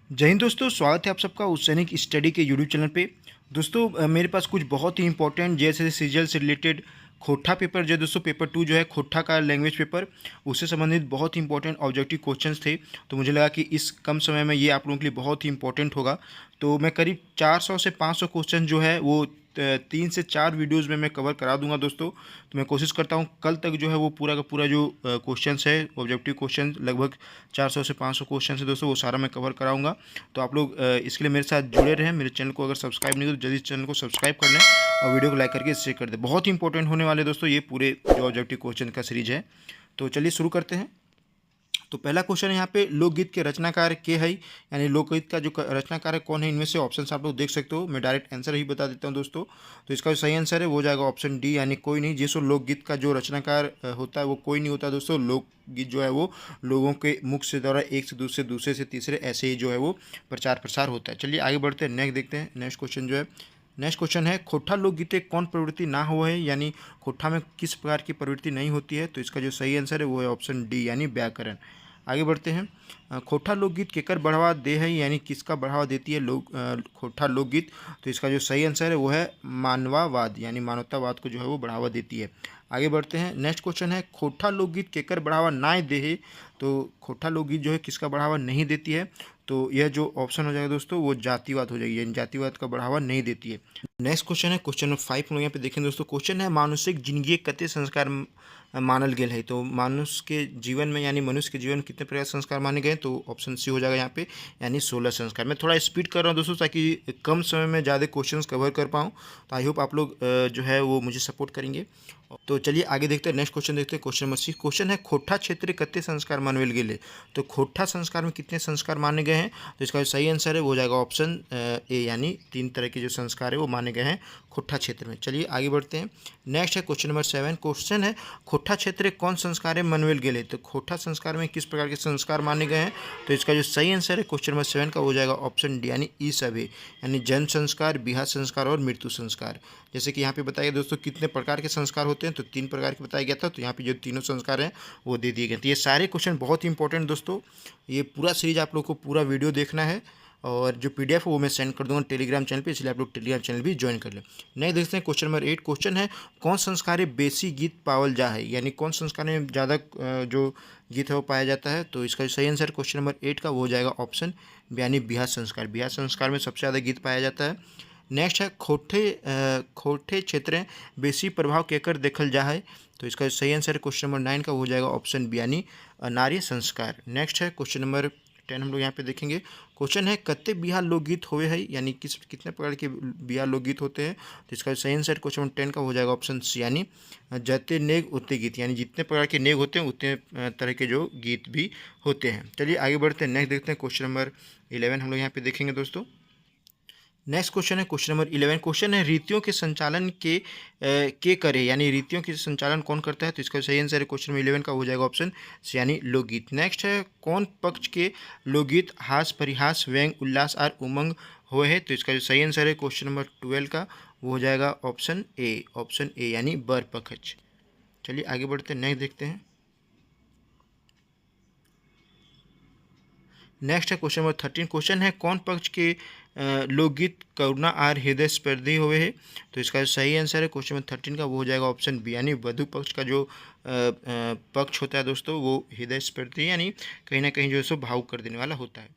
जय हिंद दोस्तों, स्वागत है आप सबका उस सैनिक स्टडी के यूट्यूब चैनल पे। दोस्तों मेरे पास कुछ बहुत ही इंपॉर्टेंट जैसे सीजीएल से रिलेटेड खोट्ठा पेपर जो है दोस्तों, पेपर 2 जो है खोट्ठा का लैंग्वेज पेपर, उससे संबंधित बहुत ही इंपॉर्टेंट ऑब्जेक्टिव क्वेश्चंस थे। तो मुझे लगा कि इस कम समय में ये आप लोगों के लिए बहुत ही इंपॉर्टेंट होगा। तो मैं करीब 400 से 500 क्वेश्चन जो है वो 3 से 4 वीडियोज़ में मैं कवर करा दूंगा दोस्तों। तो मैं कोशिश करता हूँ कल तक जो है वो पूरा का पूरा जो क्वेश्चंस है, ऑब्जेक्टिव क्वेश्चन लगभग 400 से 500 क्वेश्चन है दोस्तों, वो सारा मैं कवर कराऊंगा। तो आप लोग इसके लिए मेरे साथ जुड़े रहें। मेरे चैनल को अगर सब्सक्राइब नहीं हो तो जल्दी चैनल को सब्सक्राइब कर लें और वीडियो को लाइक करके शेयर कर दें। बहुत ही इंपॉर्टेंट होने वाले दोस्तों ये पूरे जो ऑब्जेक्टिव क्वेश्चन का सीरीज है। तो चलिए शुरू करते हैं। तो पहला क्वेश्चन है यहाँ पे, लोकगीत के रचनाकार के है, यानी लोकगीत का जो रचनाकार है कौन है, इनमें से ऑप्शन आप लोग देख सकते हो। मैं डायरेक्ट आंसर ही बता देता हूँ दोस्तों। तो इसका जो सही आंसर है वो जाएगा ऑप्शन डी, यानी कोई नहीं। जिसको लोकगीत का जो रचनाकार होता है वो कोई नहीं होता दोस्तों। लोकगीत जो है वो लोगों के मुख से द्वारा एक से दूसरे, दूसरे से तीसरे, ऐसे ही जो है वो प्रचार प्रसार होता है। चलिए आगे बढ़ते हैं, नेक्स्ट देखते हैं। नेक्स्ट क्वेश्चन जो है, नेक्स्ट क्वेश्चन है, खोट्ठा लोकगीते कौन प्रवृत्ति ना हो है, यानी खोट्ठा में किस प्रकार की प्रवृत्ति नहीं होती है। तो इसका जो सही आंसर है वो है ऑप्शन डी, यानी व्याकरण। आगे बढ़ते हैं। खोट्ठा लोकगीत केकर बढ़ावा दे है, यानी किसका बढ़ावा देती है खोट्ठा लोकगीत। तो इसका जो सही आंसर है वो है मानवावाद, यानी मानवतावाद को जो है वो बढ़ावा देती है। आगे बढ़ते हैं। नेक्स्ट क्वेश्चन है, खोट्ठा लोकगीत केकर बढ़ावा ना दे है। तो खोट्ठा लोकगीत जो है किसका बढ़ावा नहीं देती है। तो यह जो ऑप्शन हो जाएगा दोस्तों वो जातिवाद हो जाएगी, यानी जातिवाद का बढ़ावा नहीं देती है। नेक्स्ट क्वेश्चन है, क्वेश्चन नंबर 5 हम लोग यहाँ पे देखें दोस्तों। क्वेश्चन है, मानुषिक जिंदगी कते संस्कार मानल गेल है। तो मनुष्य के जीवन में, यानी मनुष्य के जीवन में कितने प्रकार के संस्कार माने गए। तो ऑप्शन सी हो जाएगा यहाँ पे, यानी 16 संस्कार। मैं थोड़ा स्पीड कर रहा हूँ दोस्तों ताकि कम समय में ज़्यादा क्वेश्चंस कवर कर पाऊँ। तो आई होप आप लोग जो है वो मुझे सपोर्ट करेंगे। तो चलिए आगे देखते हैं, नेक्स्ट क्वेश्चन देखते हैं। क्वेश्चन नंबर 6 क्वेश्चन है, खोट्ठा क्षेत्र कते संस्कार मानवेल गेले। तो खोट्ठा संस्कार में कितने संस्कार माने गए हैं। तो इसका जो सही आंसर है वो हो जाएगा ऑप्शन ए, यानी 3 तरह के जो संस्कार है वो माने गए हैं खोट्ठा क्षेत्र में। चलिए आगे बढ़ते हैं। नेक्स्ट है क्वेश्चन नंबर 7 क्वेश्चन है, खोट्ठा क्षेत्र कौन संस्कार मनवेल गेले। तो खोट्ठा संस्कार में किस प्रकार के संस्कार माने गए हैं। तो इसका जो सही आंसर है क्वेश्चन नंबर 7 का हो जाएगा ऑप्शन डी, यानी ई सभी, यानी जन्म संस्कार, बिहार संस्कार और मृत्यु संस्कार। जैसे कि यहाँ पे बताया दोस्तों कितने प्रकार के संस्कार होते हैं, तो 3 प्रकार के बताया गया था। तो यहाँ पे जो तीनों संस्कार हैं वो दे दिए गए। तो ये सारे क्वेश्चन बहुत ही इंपॉर्टेंट दोस्तों। ये पूरा सीरीज आप लोग को पूरा वीडियो देखना है और जो पीडीएफ है वो मैं सेंड कर दूंगा टेलीग्राम चैनल पे, इसलिए आप लोग टेलीग्राम चैनल भी ज्वाइन कर लें। नेक्स्ट देखते हैं क्वेश्चन नंबर 8 क्वेश्चन है, कौन संस्कार बेसी गीत पावल जा है, यानी कौन संस्कार में ज़्यादा जो गीत है वो पाया जाता है। तो इसका सही आंसर क्वेश्चन नंबर 8 का वो हो जाएगा ऑप्शन, यानी बिहार संस्कार। बिहार संस्कार में सबसे ज़्यादा गीत पाया जाता है। नेक्स्ट है, खोटे क्षेत्र बेसी प्रभाव केकर देखल जा है। तो इसका सही आंसर क्वेश्चन नंबर 9 का हो जाएगा ऑप्शन बी, यानी नारी संस्कार। नेक्स्ट है क्वेश्चन नंबर 10 हम लोग यहाँ पे देखेंगे। क्वेश्चन है, कत्ते बिहार लोकगीत हुए है, यानी कितने प्रकार के बिहार लोकगीत होते हैं। तो इसका सही आंसर क्वेश्चन नंबर 10 का हो जाएगा ऑप्शन सी, यानी जते नेग उतने गीत, यानी जितने प्रकार के नेग होते हैं उतने तरह के जो गीत भी होते हैं। चलिए आगे बढ़ते हैं, नेक्स्ट देखते हैं क्वेश्चन नंबर 11 हम लोग यहाँ पे देखेंगे दोस्तों। नेक्स्ट क्वेश्चन है क्वेश्चन नंबर 11 क्वेश्चन है, रीतियों के संचालन के करे, यानी रीतियों के संचालन कौन करता है। तो इसका सही आंसर है क्वेश्चन नंबर 11 का हो जाएगा ऑप्शन सी, यानी लोकगीत। नेक्स्ट है, कौन पक्ष के लोकगीत हास परिहास व्यंग उल्लास और उमंग हुए है। तो इसका जो सही आंसर है क्वेश्चन नंबर 12 का वो हो जाएगा ऑप्शन ए, यानी बर पक्ष। चलिए आगे बढ़ते हैं, नेक्स्ट देखते हैं। नेक्स्ट है क्वेश्चन नंबर 13 क्वेश्चन है, कौन पक्ष के लोकगीत करुणा आर हृदय स्पर्धी हुए है। तो इसका सही आंसर है क्वेश्चन नंबर 13 का वो हो जाएगा ऑप्शन बी, यानी वधु पक्ष का जो पक्ष होता है दोस्तों वो हृदय स्पर्धी, यानी कहीं ना कहीं जो है सो भावुक कर देने वाला होता है।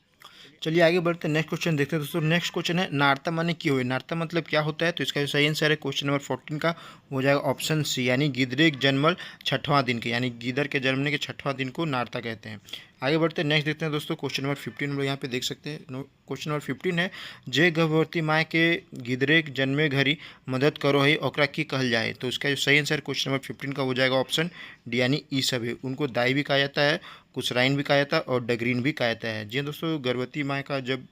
चलिए आगे बढ़ते हैं, नेक्स्ट क्वेश्चन देखते हैं दोस्तों। नेक्स्ट क्वेश्चन है, नारता माने क्यों हुए। नारता मतलब क्या होता है। तो इसका जो सही आंसर है क्वेश्चन नंबर 14 का हो जाएगा ऑप्शन सी, यानी गिदरे जन्मल 6वां दिन के, यानी गिदर के जन्मने के 6वां दिन को नारता कहते हैं। आगे बढ़ते हैं, नेक्स्ट देखते हैं दोस्तों क्वेश्चन नंबर 15 हम लोग यहाँ पे देख सकते हैं। क्वेश्चन नंबर 15 है, जे गर्भवती माँ के गिदरे जन्मे घरी मदद करो है ओकरा की कहल जाए। तो इसका जो सही आंसर क्वेश्चन नंबर 15 का हो जाएगा ऑप्शन डी, यानी ई सब है। उनको दाई भी कहा जाता है, कुसराइन भी कहा जाता है और डगरीन भी कहा जाता है। जी दोस्तों, गर्भवती माँ का जब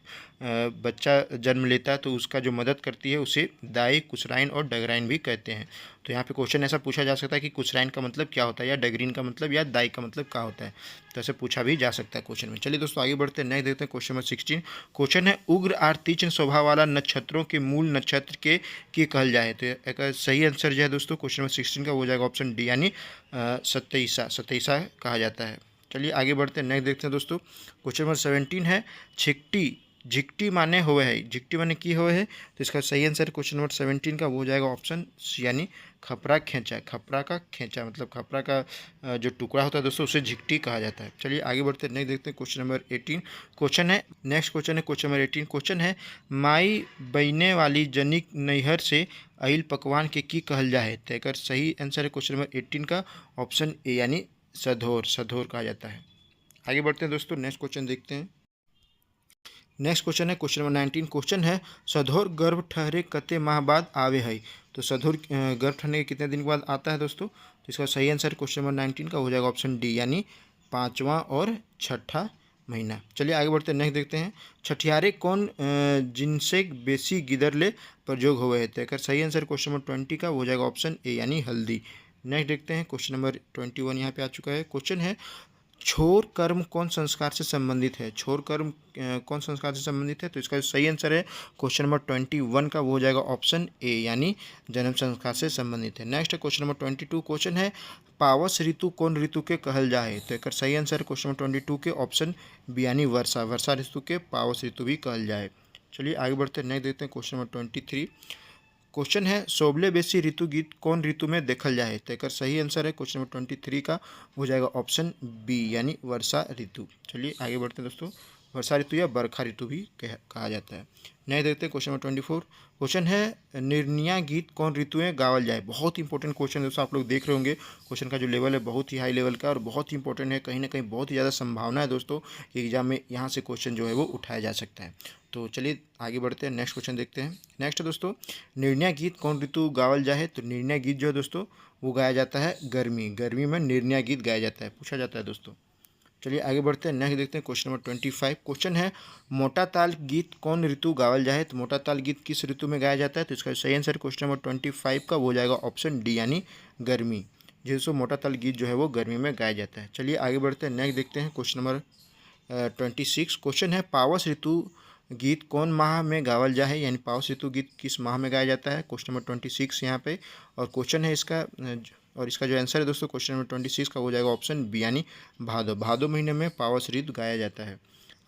बच्चा जन्म लेता है तो उसका जो मदद करती है उसे दाई, कुसराइन और डगराइन भी कहते हैं। तो यहाँ पे क्वेश्चन ऐसा पूछा जा सकता है कि कुसराइन का मतलब क्या होता है, या डगरीन का मतलब, या दाई का मतलब क्या होता है। तो ऐसे पूछा भी जा सकता है क्वेश्चन में। चलिए दोस्तों आगे बढ़ते हैं, नेक्स्ट देखते हैं क्वेश्चन नंबर 16 क्वेश्चन है, उग्र और तीक्ष्ण स्वभाव वाला नक्षत्रों के मूल नक्षत्र के कहल जाए। तो एक सही आंसर जो है दोस्तों क्वेश्चन नंबर 16 का हो जाएगा ऑप्शन डी, यानी सतैसा कहा जाता है। चलिए आगे बढ़ते हैं, नेक्स्ट देखते हैं दोस्तों। क्वेश्चन नंबर 17 है, छिकटी झिकटी माने होवे है, झिकटी माने की होवे है, तो इसका सही आंसर क्वेश्चन नंबर 17 का वो हो जाएगा ऑप्शन सी, यानी खपरा खेचा। खपरा का खेचा मतलब खपरा का जो टुकड़ा होता है दोस्तों उसे झिकटी कहा जाता है। चलिए आगे बढ़ते हैं, नेक्स्ट देखते हैं क्वेश्चन नंबर 18। क्वेश्चन है, नेक्स्ट क्वेश्चन है क्वेश्चन नंबर 18। क्वेश्चन है, माई बहने वाली जनिक नैहर से अइल पकवान के की कहल जा है, तो एकर सही आंसर है क्वेश्चन नंबर 18 का ऑप्शन ए, यानी सधोर, सधोर कहा जाता है। आगे बढ़ते हैं दोस्तों, नेक्स्ट क्वेश्चन देखते हैं। नेक्स्ट क्वेश्चन है क्वेश्चन नंबर 19। क्वेश्चन है, सधोर गर्भ ठहरे कते माह बाद आवे है, तो सधोर गर्भ ठहरने के कितने दिन के बाद आता है दोस्तों, तो इसका सही आंसर क्वेश्चन नंबर 19 का हो जाएगा ऑप्शन डी, यानी 5वां और 6ठा महीना। चलिए आगे बढ़ते हैं, नेक्स्ट देखते हैं। छठियारे कौन जिनसे बेसी गिदरले प्रयोग हुए हैं, तो एकर सही आंसर क्वेश्चन नंबर 20 का हो जाएगा ऑप्शन ए, यानी हल्दी। नेक्स्ट देखते हैं, क्वेश्चन नंबर 21 यहाँ पे आ चुका है। क्वेश्चन है, छोर कर्म कौन संस्कार से संबंधित है, छोर कर्म कौन संस्कार से संबंधित है, तो इसका सही आंसर है क्वेश्चन नंबर 21 का वो हो जाएगा ऑप्शन ए, यानी जन्म संस्कार से संबंधित है। Next question number 22। क्वेश्चन है, पावस ऋतु कौन ऋतु के कहल जा है, तो एक सही आंसर क्वेश्चन नंबर 22 के ऑप्शन बी, यानी वर्षा, वर्षा ऋतु के पावस ऋतु भी कहल जाए। चलिए आगे बढ़ते हैं, नेक्स्ट देखते हैं क्वेश्चन नंबर 23। क्वेश्चन है, सोबले बेसी ऋतु गीत कौन ऋतु में देखल जाए, तो एक सही आंसर है क्वेश्चन नंबर 23 का हो जाएगा ऑप्शन बी, यानी वर्षा ऋतु। चलिए आगे बढ़ते हैं दोस्तों, वर्षा ऋतु या बरखा ऋतु भी कहा जाता है। नए देखते हैं क्वेश्चन नंबर 24। क्वेश्चन है, निर्णया गीत कौन ऋतु में गावल जाए, बहुत इंपॉर्टेंट क्वेश्चन दोस्तों, आप लोग देख रहे होंगे क्वेश्चन का जो लेवल है बहुत ही हाई लेवल का और बहुत ही इंपॉर्टेंट है, कहीं ना कहीं बहुत ही ज़्यादा संभावना है दोस्तों कि एग्जाम में यहाँ से क्वेश्चन जो है वो उठाया जा सकता है। तो चलिए आगे बढ़ते हैं, नेक्स्ट क्वेश्चन देखते हैं। नेक्स्ट दोस्तों, निर्णय गीत कौन ऋतु गावल जाए, तो निर्णय गीत जो है दोस्तों वो गाया जाता है गर्मी, गर्मी में निर्णय गीत गाया जाता है, पूछा जाता है दोस्तों। चलिए आगे बढ़ते हैं, नेक्स्ट देखते हैं क्वेश्चन नंबर 25। क्वेश्चन है, मोटा ताल गीत कौन ऋतु गावल जाए, तो मोटा ताल गीत किस ऋतु में गाया जाता है, तो इसका सही आंसर क्वेश्चन नंबर 25 का हो जाएगा ऑप्शन डी, यानी गर्मी। जिसको मोटा ताल गीत जो है वो गर्मी में गाया जाता है। चलिए आगे बढ़ते हैं, नेक्स्ट देखते हैं क्वेश्चन नंबर 26। क्वेश्चन है, पावस ऋतु गीत कौन माह में गावल जाए, यानी पावस ऋतु गीत किस माह में गाया जाता है, क्वेश्चन नंबर 26 यहाँ पे। और क्वेश्चन है इसका और इसका जो आंसर है दोस्तों क्वेश्चन नंबर 26 का हो जाएगा ऑप्शन बी, यानी भादो, भादो महीने में पावस ऋतु गाया जाता है।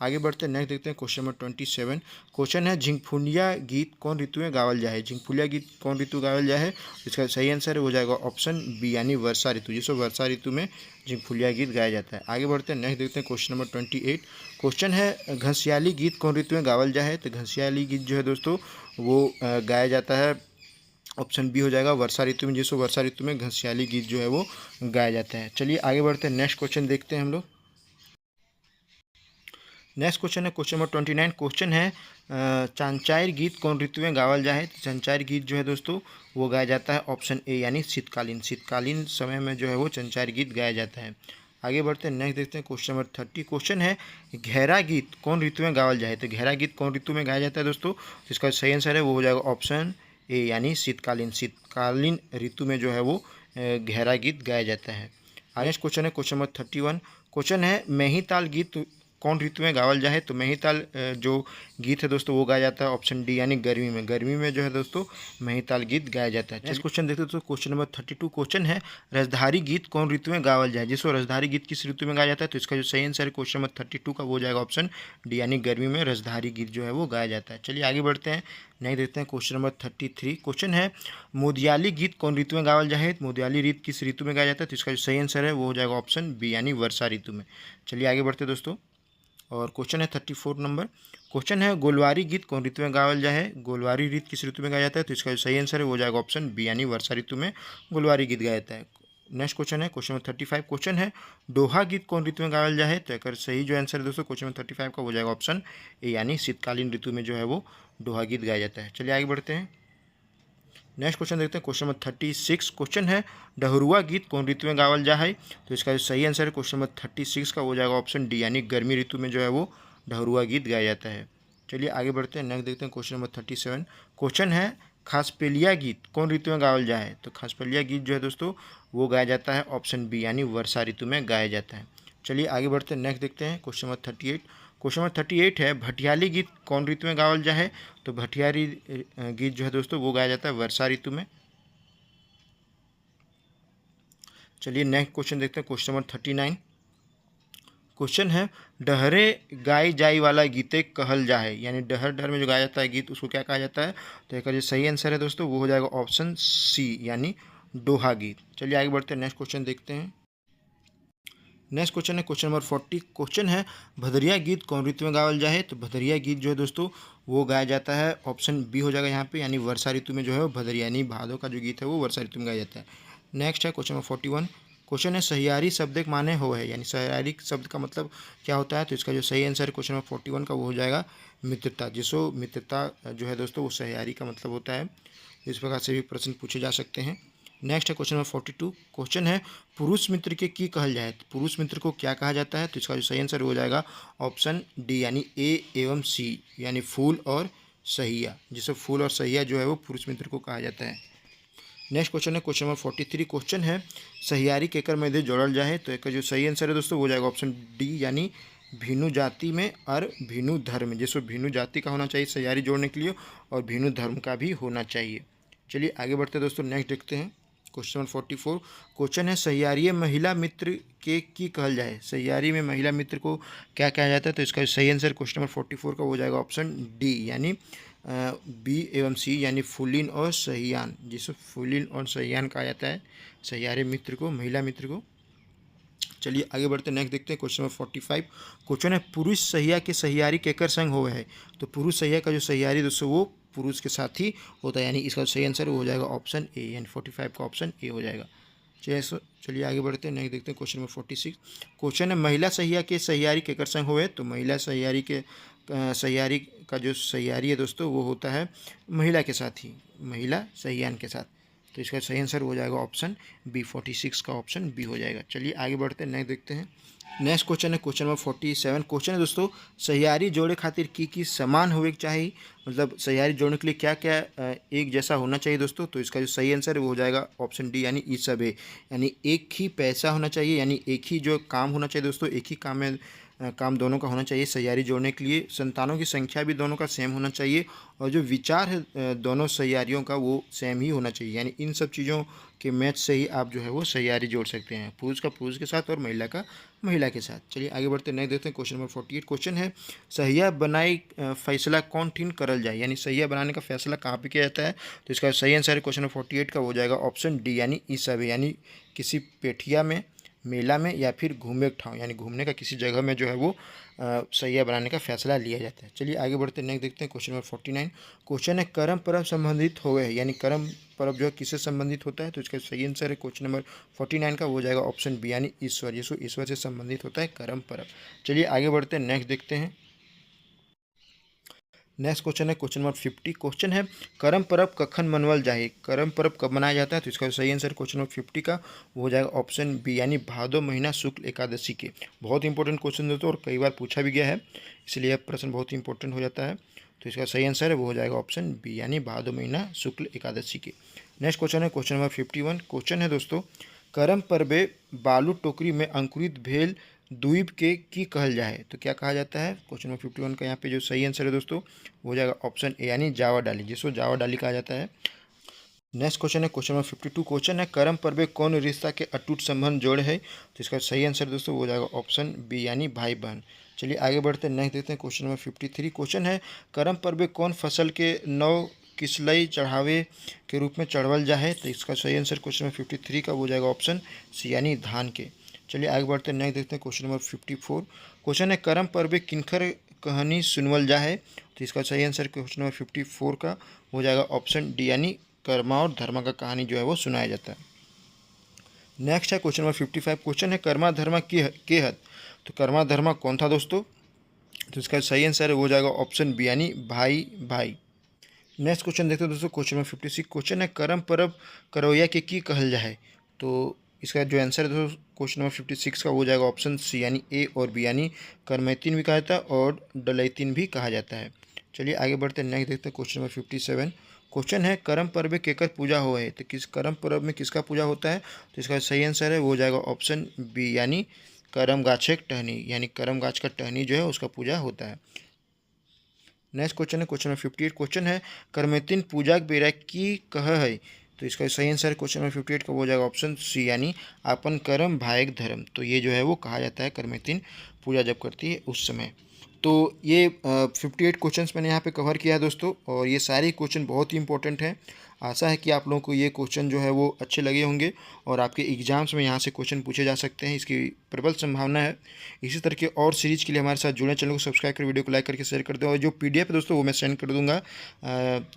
आगे बढ़ते हैं, नेक्स्ट देखते हैं क्वेश्चन नंबर 27। क्वेश्चन है, झिंगफुलिया गीत कौन ऋतु में गावल जाए, झिंगफुलिया गीत कौन ऋतु गावल जाए, इसका सही आंसर हो जाएगा ऑप्शन बी, यानी वर्षा ऋतु, जिसको वर्षा ऋतु में झिंगफुलिया गीत गाया जाता है। आगे बढ़ते हैं, नेक्स्ट देखते हैं क्वेश्चन नंबर 28। क्वेश्चन है, घसियाली गीत कौन ऋतु में गावल जाए, तो घसियाली गीत जो है दोस्तों वो गाया जाता है, ऑप्शन बी हो जाएगा वर्षा ऋतु में, जिसको वर्षा ऋतु में घसियाली गीत जो है वो गाया जाता है। चलिए आगे बढ़ते हैं, नेक्स्ट क्वेश्चन देखते हैं हम लोग। नेक्स्ट क्वेश्चन है क्वेश्चन नंबर 29। क्वेश्चन है, चांचायर गीत कौन ऋतु में गावल जाए, तो चांचायर गीत जो है दोस्तों वो गाया जाता है ऑप्शन ए, यानी शीतकालीन, शीतकालीन समय में जो है वो चांचायर गीत गाया जाता है। आगे बढ़ते हैं, नेक्स्ट देखते हैं क्वेश्चन नंबर 30। क्वेश्चन है, घेरा गीत कौन ऋतु में गावल जाए, तो घेरा गीत कौन ऋतु में गाया जाता है दोस्तों, तो इसका सही आंसर है वो हो जाएगा ऑप्शन ए, यानी शीतकालीन, शीतकालीन ऋतु में जो है वो घेरा गीत गाया जाता है। नेक्स्ट क्वेश्चन है क्वेश्चन नंबर 31। क्वेश्चन है, मेही ताल गीत कौन ऋतु में गावल जाए, तो मेही ताल जो गीत है दोस्तों वो गाया जाता है ऑप्शन डी, यानी गर्मी में, गर्मी में जो है दोस्तों मेही ताल गीत गाया जाता है। नेक्स्ट क्वेश्चन देखते हैं दोस्तों क्वेश्चन नंबर 32। क्वेश्चन है, रसधारी गीत कौन ऋतु में गावल जाए, जिसको रसधारी गीत किस ऋतु में गाया जाता है, तो इसका जो सही आंसर है क्वेश्चन नंबर 32 का वो हो जाएगा ऑप्शन डी, यानी गर्मी में रसधारी गीत जो है वो गाया जाता है। चलिए आगे बढ़ते हैं, नहीं देखते हैं क्वेश्चन नंबर 33। क्वेश्चन है, मोदियाली गीत कौन ऋतु में गावल जाए, मोदियाली गीत किस ऋतु में गाया जाता है, तो इसका जो सही आंसर है वो हो जाएगा ऑप्शन बी, यानी वर्षा ऋतु में। चलिए आगे बढ़ते दोस्तों, और क्वेश्चन है 34 नंबर। क्वेश्चन है, गोलवारी गीत कौन ऋतु में गावल जाए, गोलवारी गीत किस ऋतु में गाया जाता है, तो इसका जो सही आंसर है वो हो जाएगा ऑप्शन बी, यानी वर्षा ऋतु में गोलवारी गीत गाया जाता है। नेक्स्ट क्वेश्चन है क्वेश्चन नंबर 35। क्वेश्चन है, दोहा गीत कौन ऋतु में गावल जाए, तो अगर सही जो आंसर है दोस्तों क्वेश्चन नंबर 35 का हो जाएगा ऑप्शन ए, यानी शीतकालीन ऋतु में जो है वो दोहा गीत गाया जाता है। चलिए आगे बढ़ते हैं, नेक्स्ट क्वेश्चन देखते हैं क्वेश्चन नंबर 36। क्वेश्चन है, डहरुआ गीत कौन ऋतु में गावल जाए, तो इसका जो सही आंसर है क्वेश्चन नंबर 36 का हो जाएगा ऑप्शन डी, यानी गर्मी ऋतु में जो है वो डहरुआ गीत गाया जाता है। चलिए आगे बढ़ते हैं, नेक्स्ट देखते हैं क्वेश्चन नंबर 37। क्वेश्चन है, खासपेलिया गीत कौन ऋतु में गावल जाए, तो खासपेलिया गीत जो है दोस्तों वो गाया जाता है ऑप्शन बी, यानी वर्षा ऋतु में गाया जाता है। चलिए आगे बढ़ते हैं, नेक्स्ट देखते हैं क्वेश्चन नंबर 38। क्वेश्चन नंबर 38 है, भटियाली गीत कौन ऋतु में गावल जाए, तो भटियाली गीत जो है दोस्तों वो गाया जाता है वर्षा ऋतु में। चलिए नेक्स्ट क्वेश्चन देखते हैं क्वेश्चन नंबर 39। क्वेश्चन है डहरे गाई जाई वाला गीते कहल जाए, यानी डहर डहर में जो गाया जाता है गीत उसको क्या कहा जाता है। तो एक जो सही आंसर है दोस्तों वो हो जाएगा ऑप्शन सी यानी दोहा गीत। चलिए आगे बढ़ते हैं, नेक्स्ट क्वेश्चन देखते हैं। नेक्स्ट क्वेश्चन है क्वेश्चन नंबर 40। क्वेश्चन है भदरिया गीत कौन ऋतु में गावल जाए। तो भदरिया गीत जो है दोस्तों वो गाया जाता है, ऑप्शन बी हो जाएगा यहाँ पे, यानी वर्षा ऋतु में जो है वो भदरिया यानी भादों का जो गीत है वो वर्षा ऋतु में गाया जाता है। नेक्स्ट है क्वेश्चन नंबर 41। क्वेश्चन है सहियारी शब्द के माने हो है, यानी सहियारी शब्द का मतलब क्या होता है। तो इसका जो सही आंसर है क्वेश्चन नंबर 41 का वो हो जाएगा मित्रता। जिसो मित्रता जो है दोस्तों वो सहियारी का मतलब होता है। इस प्रकार से भी प्रश्न पूछे जा सकते हैं। नेक्स्ट है क्वेश्चन नंबर 42। क्वेश्चन है पुरुष मित्र के की कहल जाए। तो पुरुष मित्र को क्या कहा जाता है। तो इसका जो सही आंसर हो जाएगा ऑप्शन डी यानी ए एवं सी, यानी फूल और सहिया। जिसे फूल और सहिया जो है वो पुरुष मित्र को कहा जाता है। नेक्स्ट क्वेश्चन है क्वेश्चन नंबर 43। क्वेश्चन है सहियारी केकर में जोड़ल जाए। तो एक जो सही आंसर है दोस्तों वो हो जाएगा ऑप्शन डी यानी भिनु जाति में और भिनु धर्म। जिसको भिनु जाति का होना चाहिए सहियारी जोड़ने के लिए और भिनु धर्म का भी होना चाहिए। चलिए आगे बढ़ते हैं दोस्तों, नेक्स्ट देखते हैं क्वेश्चन नंबर 44। क्वेश्चन है सहियारी महिला मित्र के की कहल जाए। सहियारी में महिला मित्र को क्या कहा जाता है। तो इसका सही आंसर क्वेश्चन नंबर 44 का हो जाएगा ऑप्शन डी यानी बी एवं सी यानी फुलिन और सहियान। जिसे फुलिन और सहियान कहा जाता है सहियारी मित्र को, महिला मित्र को। चलिए आगे बढ़ते नेक्स्ट देखते हैं क्वेश्चन नंबर 45। क्वेश्चन है पुरुष सहिया के सहियारी केकर संग होवे है। तो पुरुष सहिया का जो सहियारी दोस्तों वो पुरुष के साथ ही होता है, यानी इसका सही आंसर हो जाएगा ऑप्शन ए, यानी 45 का ऑप्शन ए हो जाएगा। चलिए आगे बढ़ते हैं नेक्स्ट देखते हैं क्वेश्चन नंबर 46। क्वेश्चन है महिला सहिया के सहियारी केकर संग होवे। तो महिला सहियारी के सहियारी का जो सहियारी है दोस्तों वो होता है महिला के साथ ही, महिला सहियान के साथ। तो इसका सही आंसर हो जाएगा ऑप्शन बी, 46 का ऑप्शन बी हो जाएगा। चलिए आगे बढ़ते हैं नेक्स्ट देखते हैं। नेक्स्ट क्वेश्चन है क्वेश्चन नंबर 47। क्वेश्चन है दोस्तों सहियारी जोड़े खातिर की समान होवे के चाहिए, मतलब सहियारी जोड़ने के लिए क्या क्या एक जैसा होना चाहिए दोस्तों। तो इसका जो सही आंसर है वो हो जाएगा ऑप्शन डी यानी ई सब है, यानी एक ही पैसा होना चाहिए, यानी एक ही जो काम होना चाहिए दोस्तों, एक ही काम में काम दोनों का होना चाहिए सहियारी जोड़ने के लिए। संतानों की संख्या भी दोनों का सेम होना चाहिए और जो विचार है दोनों सहियारियों का वो सेम ही होना चाहिए, यानी इन सब चीज़ों के मैच से ही आप जो है वो सहियारी जोड़ सकते हैं, पुरुष का पुरुष के साथ और महिला का महिला के साथ। चलिए आगे बढ़ते नेक्स्ट देखते हैं क्वेश्चन नंबर 48। क्वेश्चन है सहिया बनाई फैसला कौन ठीन करल जाए, यानी सहिया बनाने का फैसला कहाँ पे किया जाता है। तो इसका सही आंसर है क्वेश्चन नंबर 48 का हो जाएगा ऑप्शन डी यानी ई सब, यानी किसी पेठिया में, मेला में या फिर घूमने के ठाव, यानी घूमने का किसी जगह में जो है वो सहिया बनाने का फैसला लिया जाता है। चलिए आगे बढ़ते नेक्स्ट देखते हैं क्वेश्चन नंबर 49। क्वेश्चन है कर्म परब संबंधित हो गए, यानी कर्म परब जो है किससे संबंधित होता है। तो इसका सही आंसर है क्वेश्चन नंबर 49 का हो जाएगा ऑप्शन बी यानी ईश्वर। जिसको ईश्वर से संबंधित होता है कर्म परब। चलिए आगे बढ़ते हैं नेक्स्ट देखते हैं। नेक्स्ट क्वेश्चन है क्वेश्चन नंबर 50। क्वेश्चन है करम परब कखन मनवल जाए। करम परब कब मनाया जाता है। तो इसका सही आंसर क्वेश्चन नंबर 50 का वो हो जाएगा ऑप्शन बी यानी भादो महीना शुक्ल एकादशी के। बहुत इंपॉर्टेंट क्वेश्चन दोस्तों और कई बार पूछा भी गया है, इसलिए यह प्रश्न बहुत इंपॉर्टेंट हो जाता है। तो इसका सही आंसर है वो हो जाएगा ऑप्शन बी यानी भादो महीना शुक्ल एकादशी के। नेक्स्ट क्वेश्चन है क्वेश्चन नंबर 51। क्वेश्चन है दोस्तों करम परबे बालू टोकरी में अंकुरित भेल द्वीप के की कहल जाए। तो क्या कहा जाता है। क्वेश्चन नंबर 51 का यहाँ पे जो सही आंसर है दोस्तों वो हो जाएगा ऑप्शन ए यानी जावा डाली, जिसको जावा डाली कहा जाता है। नेक्स्ट क्वेश्चन है क्वेश्चन नंबर 52। क्वेश्चन है करम परबे कौन रिश्ता के अटूट संबंध जोड़े है। तो इसका सही आंसर दोस्तों वो हो जाएगा ऑप्शन बी यानी भाई बहन। चलिए आगे बढ़ते हैं नेक्स्ट देखते हैं क्वेश्चन नंबर 53। क्वेश्चन है करम परबे कौन फसल के नव किसलई चढ़ावे के रूप में चढ़वल जाए। तो इसका सही आंसर क्वेश्चन नंबर 53 का हो जाएगा ऑप्शन सी यानी धान के। चलिए आगे बढ़ते हैं नेक्स्ट देखते हैं क्वेश्चन नंबर 54। क्वेश्चन है करम परबे किनखर कहानी सुनवल जाए। तो इसका सही आंसर क्वेश्चन नंबर 54 का हो जाएगा ऑप्शन डी यानी कर्मा और धर्मा का कहानी जो है वो सुनाया जाता है। नेक्स्ट है क्वेश्चन नंबर 55। क्वेश्चन है कर्मा धर्मा के हद। तो कर्मा धर्मा कौन था दोस्तों। तो इसका सही आंसर हो जाएगा ऑप्शन बी यानी भाई भाई। नेक्स्ट क्वेश्चन देखते हैं दोस्तों क्वेश्चन नंबर 56। क्वेश्चन है करम परब करौया के की कहल जाए। तो इसका जो आंसर है दोस्तों क्वेश्चन नंबर 56 का हो जाएगा ऑप्शन सी यानी ए और बी यानी करमैतीन भी कहा जाता है और डलैतीन भी कहा जाता है। चलिए आगे बढ़ते हैं नेक्स्ट देखते हैं क्वेश्चन नंबर 57। क्वेश्चन है करम पर्व केकर पूजा हो है। तो किस करम पर्व में किसका पूजा होता है। तो इसका सही आंसर है वो हो जाएगा ऑप्शन बी यानी करम गाछक टहनी, यानी करम गाछ का टहनी जो है उसका पूजा होता है। नेक्स्ट क्वेश्चन है क्वेश्चन नंबर 58। क्वेश्चन है करमेतिन पूजा के बेरा की कह है। तो इसका सही आंसर क्वेश्चन नंबर 58 का हो जाएगा ऑप्शन सी यानी अपन कर्म भायक धर्म। तो ये जो है वो कहा जाता है करमेतिन पूजा जब करती है उस समय। तो ये 58 क्वेश्चंस मैंने यहाँ पे कवर किया है दोस्तों, और ये सारे क्वेश्चन बहुत ही इंपॉर्टेंट हैं। आशा है कि आप लोगों को ये क्वेश्चन जो है वो अच्छे लगे होंगे और आपके एग्जाम्स में यहाँ से क्वेश्चन पूछे जा सकते हैं, इसकी प्रबल संभावना है। इसी तरह के और सीरीज के लिए हमारे साथ जुड़े, चैनल को सब्सक्राइब कर, वीडियो को लाइक करके शेयर कर दो, और जो PDF है दोस्तों वो मैं सेंड कर दूँगा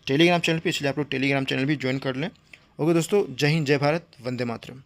टेलीग्राम चैनल पर, इसलिए आप लोग टेलीग्राम चैनल भी ज्वाइन कर लें। ओके दोस्तों, जय हिंद, जय भारत, वंदे मातरम।